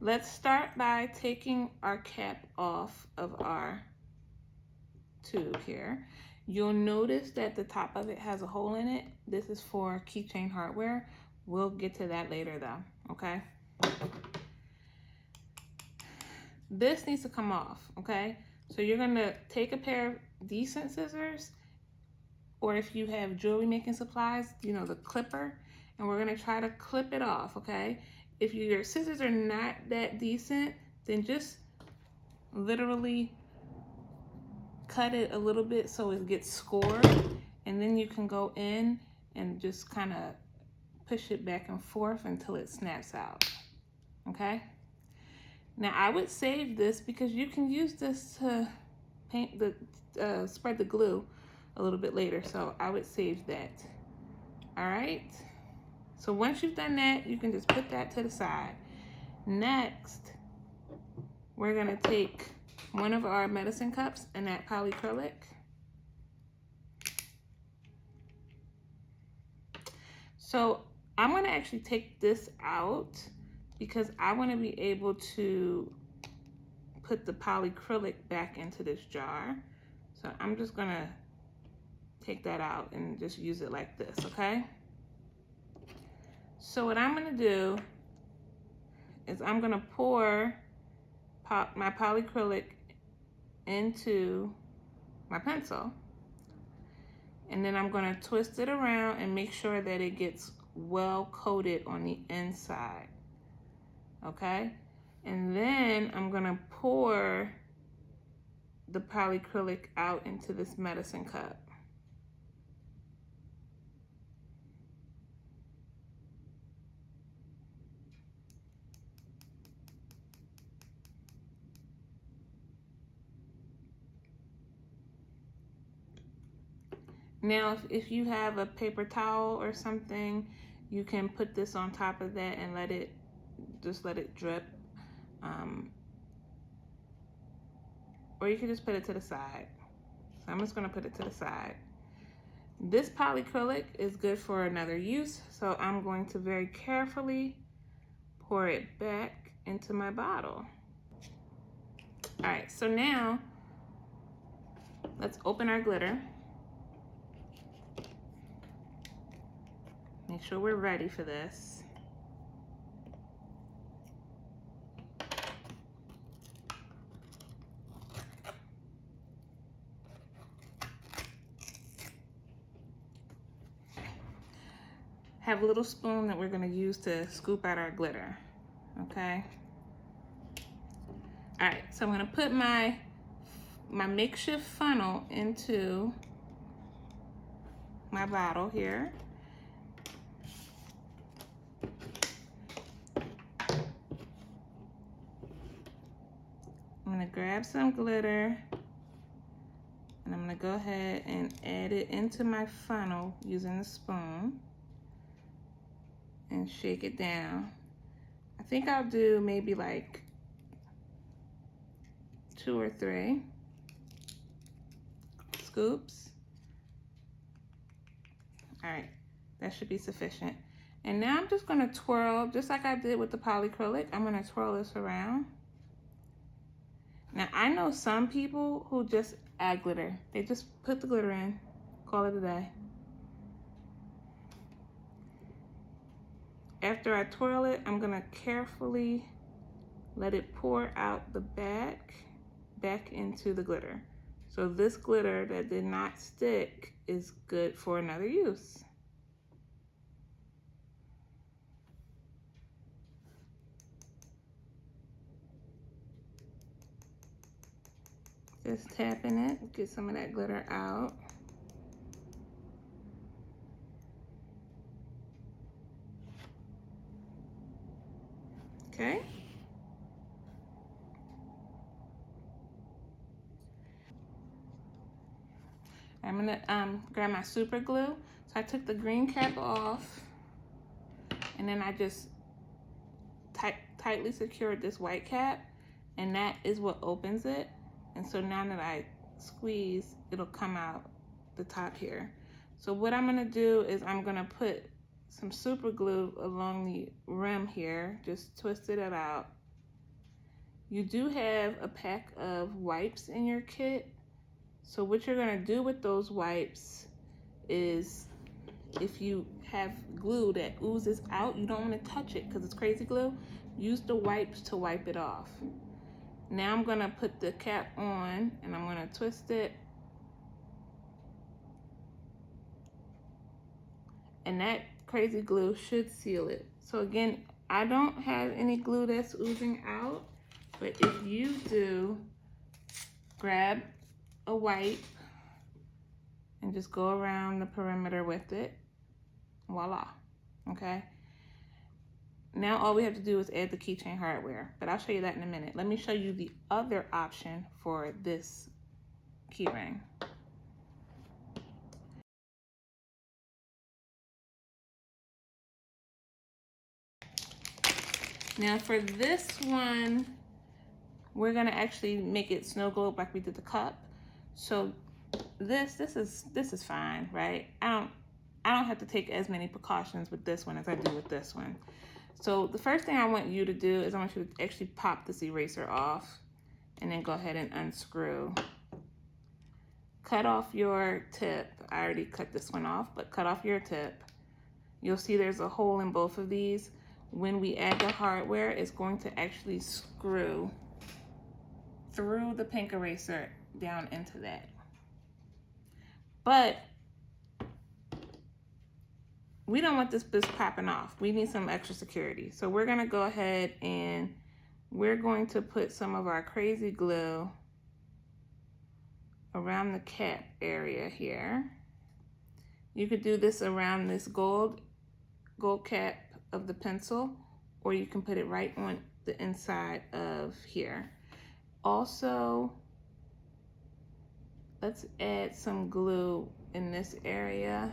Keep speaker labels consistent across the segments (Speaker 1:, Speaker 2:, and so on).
Speaker 1: let's start by taking our cap off of our tube here. You'll notice that the top of it has a hole in it. This is for keychain hardware. We'll get to that later though, okay? This needs to come off, okay? So you're gonna take a pair of decent scissors, or if you have jewelry making supplies, you know, the clipper, and we're gonna try to clip it off, okay? If your scissors are not that decent, then just literally cut it a little bit so it gets scored, and then you can go in and just kind of push it back and forth until it snaps out, okay? Now I would save this because you can use this to paint the, spread the glue a little bit later, so I would save that. All right, so once you've done that, you can just put that to the side. Next, we're gonna take one of our medicine cups and that polycrylic. So I'm gonna actually take this out because I wanna be able to put the polycrylic back into this jar. So I'm just gonna take that out and just use it like this, okay? So what I'm gonna do is I'm gonna pour my polycrylic into my pencil, and then I'm gonna twist it around and make sure that it gets well coated on the inside, okay? And then I'm gonna pour the polycrylic out into this medicine cup. Now, if you have a paper towel or something, you can put this on top of that and let it drip. Or you can just put it to the side. So I'm just gonna put it to the side. This polycrylic is good for another use, so I'm going to very carefully pour it back into my bottle. All right, so now let's open our glitter. Make sure we're ready for this. Have a little spoon that we're gonna use to scoop out our glitter, okay? All right, so I'm gonna put my makeshift funnel into my bottle here. I'm gonna grab some glitter and I'm gonna go ahead and add it into my funnel using the spoon and shake it down. I think I'll do maybe like 2 or 3 scoops. All right, that should be sufficient. And now I'm just gonna twirl, just like I did with the polycrylic, I'm gonna twirl this around. Now I know some people who just add glitter. They just put the glitter in, call it a day. After I twirl it, I'm gonna carefully let it pour out the back into the glitter. So this glitter that did not stick is good for another use. Just tapping it, get some of that glitter out. Okay. I'm gonna grab my super glue. So I took the green cap off and then I just tightly secured this white cap, and that is what opens it. And so now that I squeeze, it'll come out the top here. So what I'm gonna do is I'm gonna put some super glue along the rim here, just twisted it out. You do have a pack of wipes in your kit. So what you're gonna do with those wipes is, if you have glue that oozes out, you don't wanna touch it because it's crazy glue. Use the wipes to wipe it off. Now I'm gonna put the cap on and I'm gonna twist it. And that crazy glue should seal it. So again, I don't have any glue that's oozing out, but if you do, grab a wipe and just go around the perimeter with it. Voila, okay? Now all we have to do is add the keychain hardware, but I'll show you that in a minute. Let me show you the other option for this key ring. Now for this one, we're gonna actually make it snow globe like we did the cup. So this is fine, right? I don't have to take as many precautions with this one as I do with this one. So the first thing I want you to do is I want you to actually pop this eraser off and then go ahead and unscrew. Cut off your tip. I already cut this one off, but cut off your tip. You'll see there's a hole in both of these. When we add the hardware, it's going to actually screw through the pink eraser down into that. But we don't want this popping off. We need some extra security. So we're gonna go ahead and we're going to put some of our crazy glue around the cap area here. You could do this around this gold cap of the pencil, or you can put it right on the inside of here. Also, let's add some glue in this area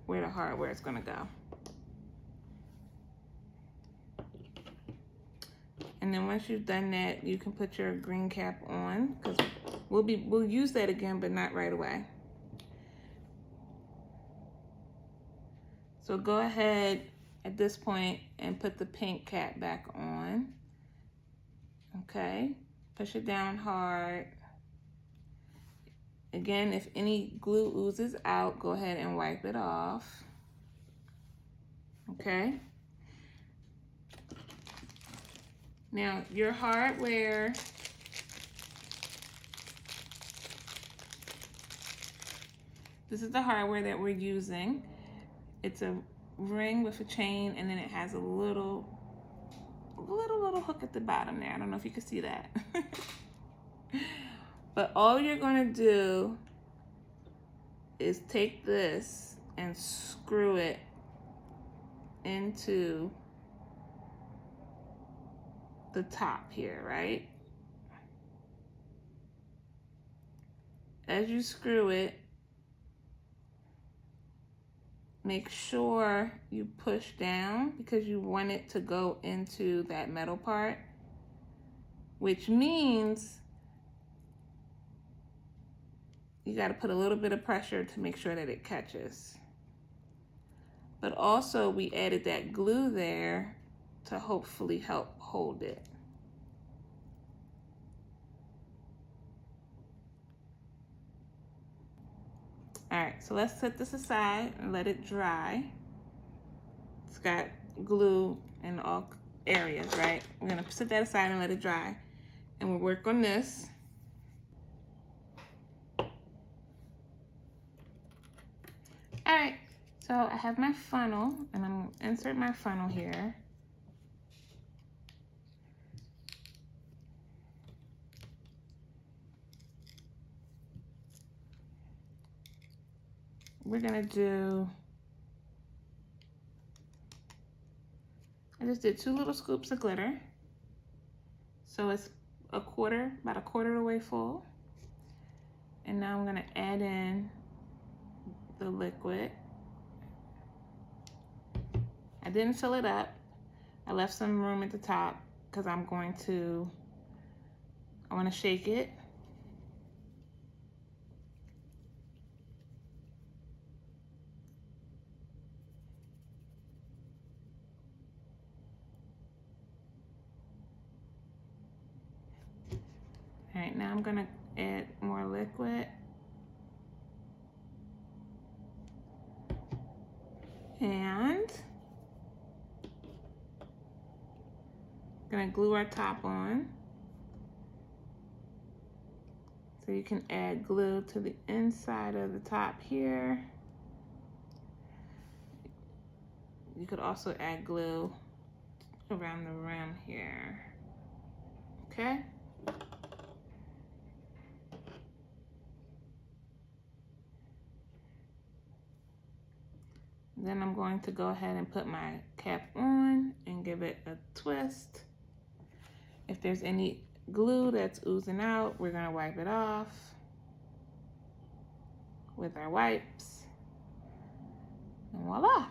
Speaker 1: where the hardware is gonna go. And then once you've done that, you can put your green cap on, because we'll use that again, but not right away. So go ahead at this point and put the pink cap back on. Okay, push it down hard. Again, if any glue oozes out, go ahead and wipe it off. Okay. Now your hardware, this is the hardware that we're using. It's a ring with a chain, and then it has a little hook at the bottom there. I don't know if you can see that. But all you're gonna do is take this and screw it into the top here, right? As you screw it, make sure you push down because you want it to go into that metal part, which means you got to put a little bit of pressure to make sure that it catches. But also we added that glue there to hopefully help hold it. All right, so let's set this aside and let it dry. It's got glue in all areas, right? We're gonna set that aside and let it dry. And we'll work on this. All right, so I have my funnel, and I'm gonna insert my funnel here. We're gonna do, I just did 2 little scoops of glitter. So it's about a quarter of the way full. And now I'm gonna add in the liquid. I didn't fill it up. I left some room at the top because I wanna shake it. I'm gonna add more liquid. And gonna glue our top on. So you can add glue to the inside of the top here. You could also add glue around the rim here. Okay? Then I'm going to go ahead and put my cap on and give it a twist. If there's any glue that's oozing out, we're gonna wipe it off with our wipes. And voila.